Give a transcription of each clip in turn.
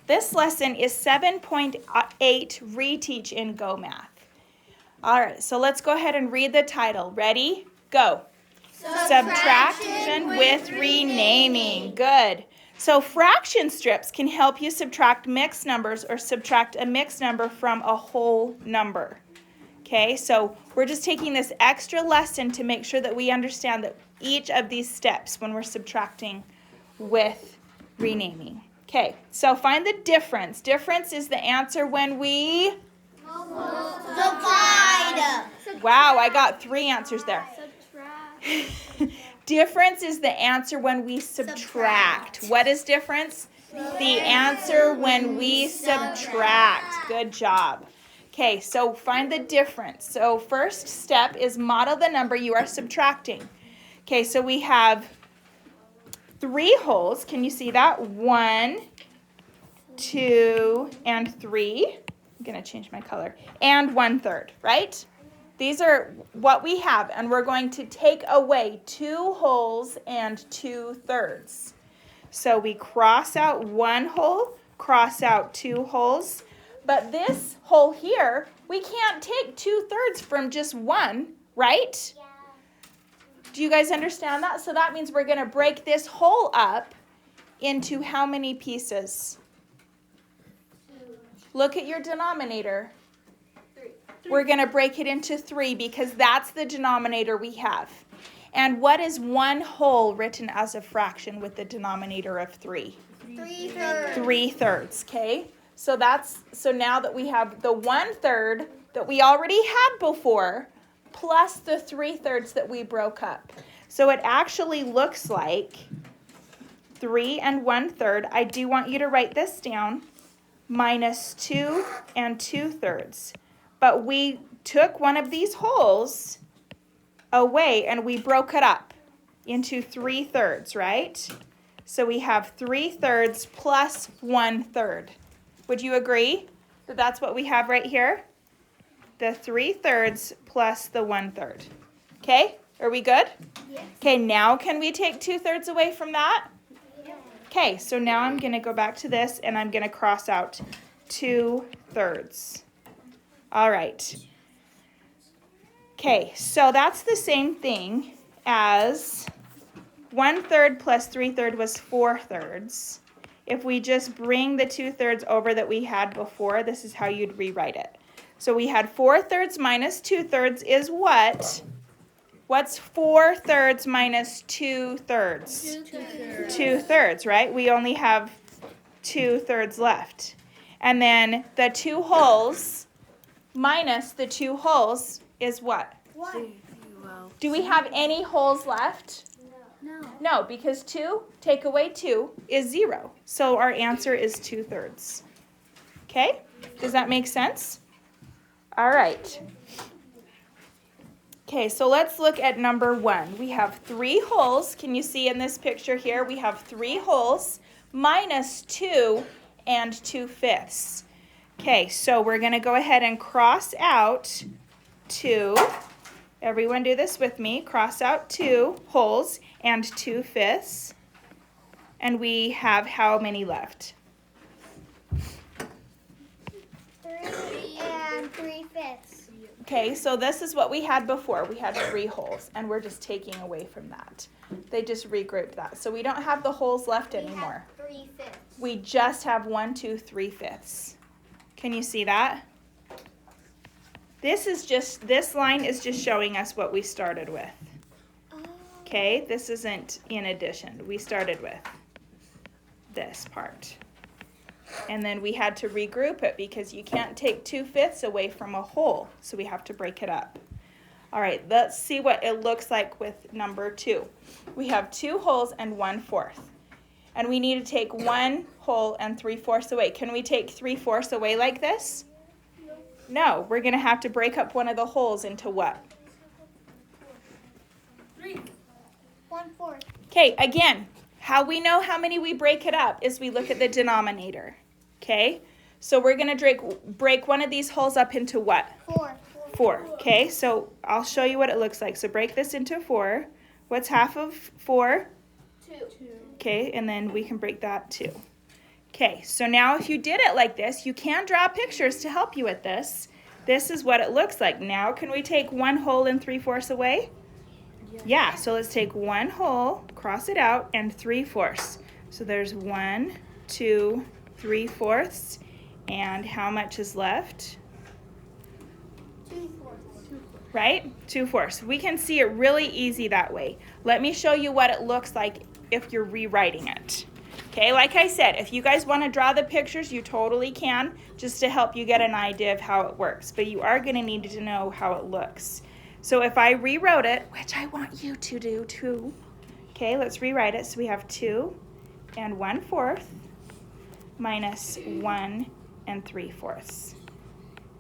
This lesson is 7.8 Reteach in Go Math. All right, so let's go ahead and read the title. Ready? Go. Subtraction with renaming. Good. So fraction strips can help you subtract mixed numbers or subtract a mixed number from a whole number. Okay, so we're just taking this extra lesson to make sure that we understand that each of these steps when we're subtracting with renaming. Okay, so find the difference. Difference is the answer when we divide. Wow, I got 3 answers there. Difference is the answer when we subtract. What is difference? The answer when we subtract. Good job. Okay, so find the difference. So first step is model the number you are subtracting. Okay, so we have 3 wholes. Can you see that? 1, 2, and 3. I'm going to change my color. And 1/3, right? These are what we have, and we're going to take away 2 wholes and 2/3. So we cross out 1 hole, cross out 2 holes, but this hole here, we can't take 2/3 from just 1, right? Yeah. Do you guys understand that? So that means we're going to break this hole up into how many pieces? 2. Look at your denominator. We're going to break it into 3 because that's the denominator we have. And what is 1 whole written as a fraction with the denominator of 3? 3/3. 3/3, okay? So now that we have the 1/3 that we already had before, plus the 3/3 that we broke up. So it actually looks like 3 and 1/3. I do want you to write this down. Minus 2 and 2/3. But we took one of these wholes away and we broke it up into 3/3, right? So we have 3/3 plus 1/3. Would you agree that that's what we have right here? The 3/3 plus the 1/3. Okay, are we good? Yes. Okay, now can we take 2/3 away from that? Yes. Okay, so now I'm going to go back to this and I'm going to cross out 2/3. All right. Okay, so that's the same thing as 1/3 plus 3/3 was 4/3. If we just bring the 2/3 over that we had before, this is how you'd rewrite it. So we had 4/3 minus 2/3 is what? What's 4/3 minus 2/3? 2/3, right? We only have 2/3 left. And then the 2 wholes minus the 2 wholes is what? 1. Do we have any wholes left? No. No, because 2 take away 2 is 0. So our answer is 2/3. Okay? Does that make sense? All right. Okay, so let's look at number 1. We have 3 wholes. Can you see in this picture here? We have 3 wholes minus 2 and 2/5. Okay, so we're going to go ahead and cross out 2. Everyone do this with me. Cross out 2 wholes and 2/5. And we have how many left? 3 and 3/5. Okay, so this is what we had before. We had 3 wholes, and we're just taking away from that. They just regrouped that. So we don't have the wholes left anymore. 3/5. We just have 1, 2, 3/5. Can you see that? This line is just showing us what we started with. Okay, this isn't in addition. We started with this part. And then we had to regroup it because you can't take 2/5 away from a whole. So we have to break it up. All right, let's see what it looks like with number 2. We have 2 wholes and 1/4. And we need to take 1 whole and 3/4 away. Can we take 3/4 away like this? No, we're going to have to break up one of the holes into what? 3. 1/4. Okay, again, how we know how many we break it up is we look at the denominator. Okay, so we're going to break one of these holes up into what? 4. 4. Okay, so I'll show you what it looks like. So break this into 4. What's half of 4? 2. Okay, and then we can break that too. Okay, so now if you did it like this, you can draw pictures to help you with this. This is what it looks like. Now can we take 1 whole and 3/4 away? Yeah, so let's take 1 whole, cross it out, and 3/4. So there's 1, 2, 3/4. And how much is left? 2/4. Right? 2/4. We can see it really easy that way. Let me show you what it looks like if you're rewriting it. Okay, like I said, if you guys want to draw the pictures, you totally can, just to help you get an idea of how it works. But you are going to need to know how it looks. So if I rewrote it, which I want you to do too. Okay, let's rewrite it. So we have 2 and 1/4 minus 1 and 3/4.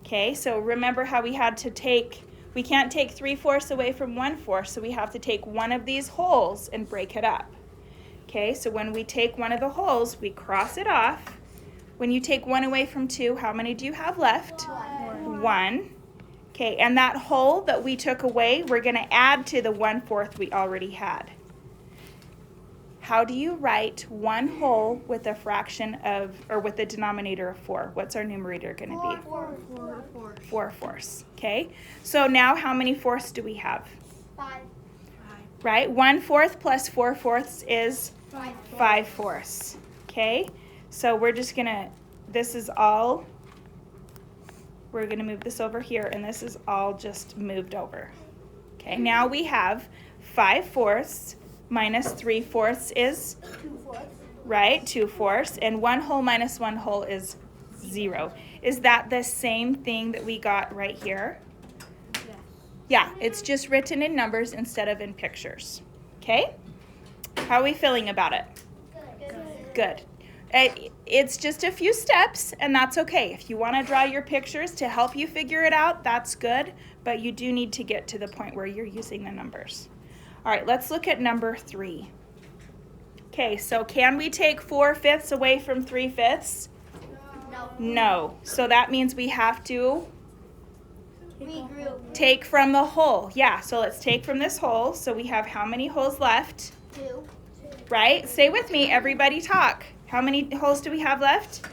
Okay, so remember how we had to take, we can't take 3/4 away from 1/4, so we have to take one of these wholes and break it up. Okay, so when we take one of the wholes, we cross it off. When you take 1 away from 2, how many do you have left? 1. Okay, and that whole that we took away, we're going to add to the 1/4 we already had. How do you write 1 whole with a fraction of, or with a denominator of 4? What's our numerator going to be? 4/4. Okay, so now how many fourths do we have? 5. Right, 1/4 plus 4/4 is 5/4. Okay, so we're just going to, this is all, we're going to move this over here, and this is all just moved over. Okay, now we have 5/4 minus 3/4 is, 2/4. right, 2/4, and 1 whole minus 1 whole is 0. Is that the same thing that we got right here? Yeah, it's just written in numbers instead of in pictures. Okay? How are we feeling about it? Good. It's just a few steps, and that's okay. If you want to draw your pictures to help you figure it out, that's good, but you do need to get to the point where you're using the numbers. All right, let's look at number 3. Okay, so can we take 4/5 away from 3/5? No. So that means we have to Regroup. take from the whole. Yeah, so let's take from this whole. So we have how many wholes left? 2. Right? Stay with me. Everybody talk. How many wholes do we have left?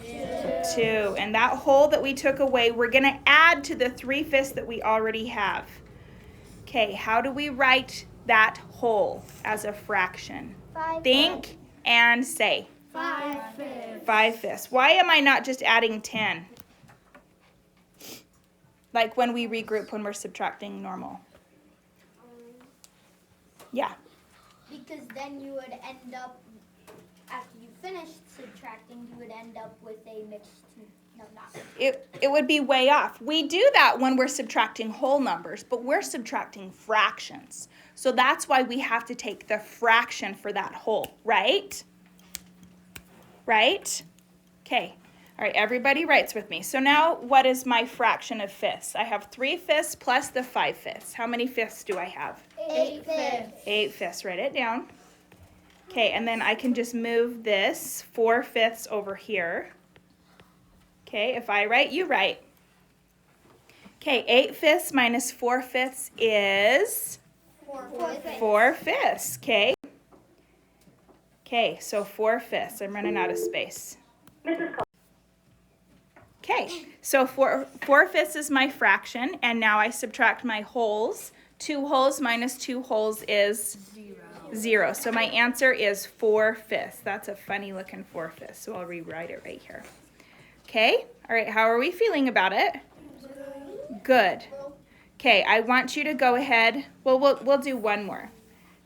2. And that whole that we took away, we're going to add to the 3/5 that we already have. Okay, how do we write that whole as a fraction? 5. Think and say. 5/5. 5/5. Why am I not just adding 10? Like when we regroup when we're subtracting normal. Yeah. Because then you would end up, after you finished subtracting, you would end up with a mixed two. No, not. It would be way off. We do that when we're subtracting whole numbers, but we're subtracting fractions. So that's why we have to take the fraction for that whole, right? Right? Okay. All right, everybody writes with me. So now what is my fraction of fifths? I have 3/5 plus the 5/5. How many fifths do I have? 8/5. 8/5. Write it down. Okay, and then I can just move this 4/5 over here. Okay, if I write, you write. Okay, 8/5 minus 4/5 is 4/5. 4/5. Okay. Okay, so 4/5. I'm running out of space. Okay, so 4/5 is my fraction, and now I subtract my wholes. 2 wholes minus 2 wholes is 0. So my answer is 4/5. That's a funny looking 4/5, so I'll rewrite it right here. Okay, all right, how are we feeling about it? Good. Okay, I want you to go ahead. Well, we'll do one more.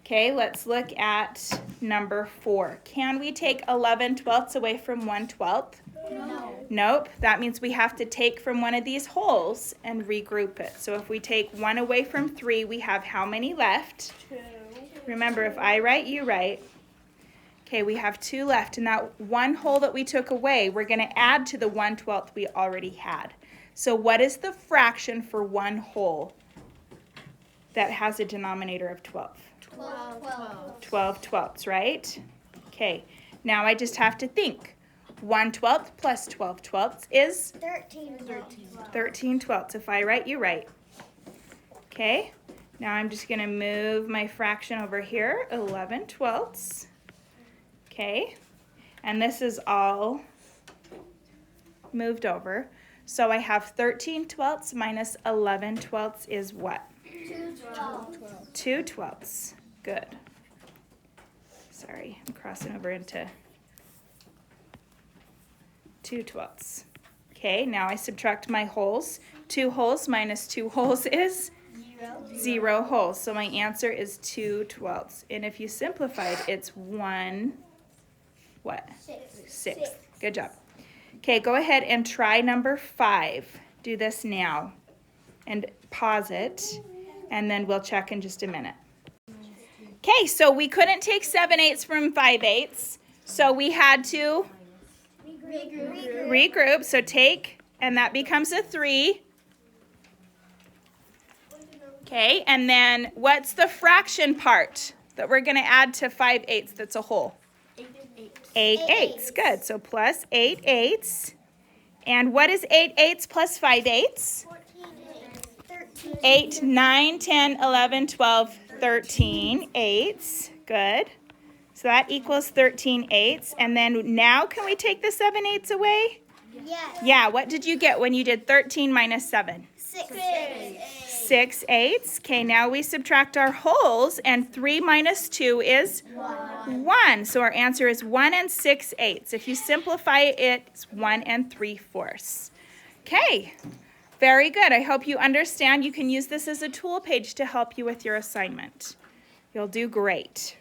Okay, let's look at number 4. Can we take 11/12 away from 1/12? No. Nope, that means we have to take from one of these wholes and regroup it. So if we take 1 away from 3, we have how many left? 2. Remember, if I write, you write. Okay, we have 2 left, and that one whole that we took away, we're going to add to the 1/12 we already had. So what is the fraction for one whole that has a denominator of 12? 12. 12/12, right? Okay, now I just have to think. 1/12 plus 12/12 is 13/12. If I write, you write. Okay, now I'm just going to move my fraction over here, 11/12. Okay, and this is all moved over. So I have 13/12 minus 11/12 is what? 2/12. 2/12. Good. Sorry, I'm crossing over into 2/12. Okay, now I subtract my wholes. 2 wholes minus 2 wholes is 0 wholes. So my answer is 2/12. And if you simplify it, it's 1 what? 6. Good job. Okay, go ahead and try number 5. Do this now. And pause it. And then we'll check in just a minute. Okay, so we couldn't take 7/8 from 5/8. So we had to regroup. So take, and that becomes a 3. Okay, and then what's the fraction part that we're going to add to 5/8 that's a whole? 8/8. Good. So plus 8/8. And what is 8/8 plus 5/8? 8, 9, 10, 11, 12, 13 eighths. Good. So that equals 13/8. And then now can we take the 7/8 away? Yes. Yeah, what did you get when you did 13 minus 7? 6/8. Okay, now we subtract our wholes, and 3 minus 2 is 1. So our answer is 1 6/8. If you simplify it, it's 1 3/4. Okay, very good. I hope you understand. You can use this as a tool page to help you with your assignment. You'll do great.